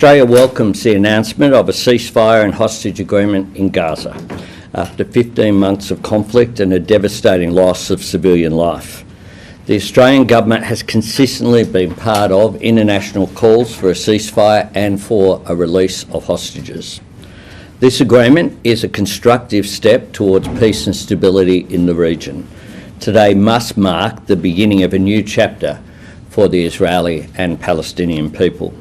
Australia welcomes the announcement of a ceasefire and hostage agreement in Gaza after 15 months of conflict and a devastating loss of civilian life. The Australian government has consistently been part of international calls for a ceasefire and for a release of hostages. This agreement is a constructive step towards peace and stability in the region. Today must mark the beginning of a new chapter for the Israeli and Palestinian people.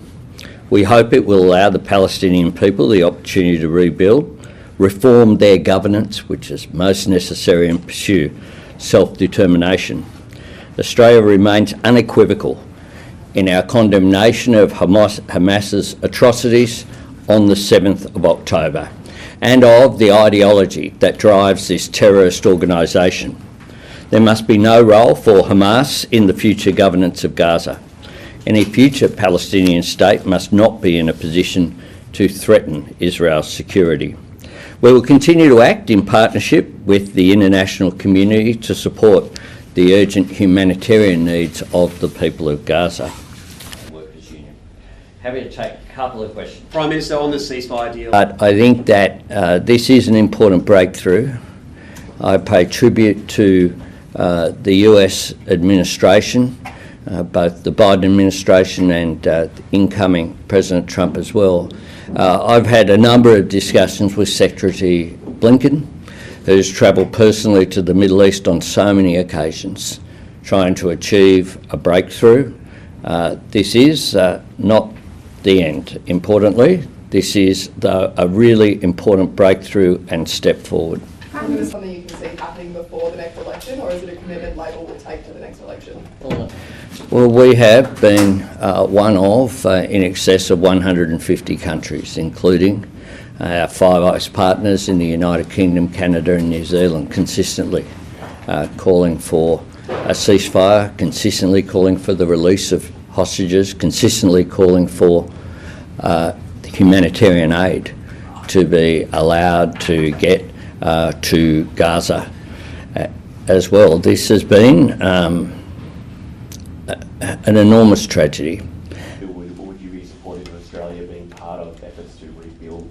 We hope it will allow the Palestinian people the opportunity to rebuild, reform their governance, which is most necessary, and pursue self-determination. Australia remains unequivocal in our condemnation of Hamas's atrocities on the 7th of October and of the ideology that drives this terrorist organisation. There must be no role for Hamas in the future governance of Gaza. Any future Palestinian state must not be in a position to threaten Israel's security. We will continue to act in partnership with the international community to support the urgent humanitarian needs of the people of Gaza. Workers' Union. Happy to take a couple of questions. Prime Minister, on the ceasefire deal. But I think that this is an important breakthrough. I pay tribute to the US administration, both the Biden administration and incoming President Trump as well. I've had a number of discussions with Secretary Blinken, who's travelled personally to the Middle East on so many occasions, trying to achieve a breakthrough. This is not the end, importantly. This is a really important breakthrough and step forward. Is this something you can see happening before the next election, or is it a commitment Labor will take to the next election? Well, we have been one of in excess of 150 countries, including our Five Eyes partners in the United Kingdom, Canada and New Zealand, consistently calling for a ceasefire, consistently calling for the release of hostages, consistently calling for humanitarian aid to be allowed to get to Gaza as well. This has been an enormous tragedy.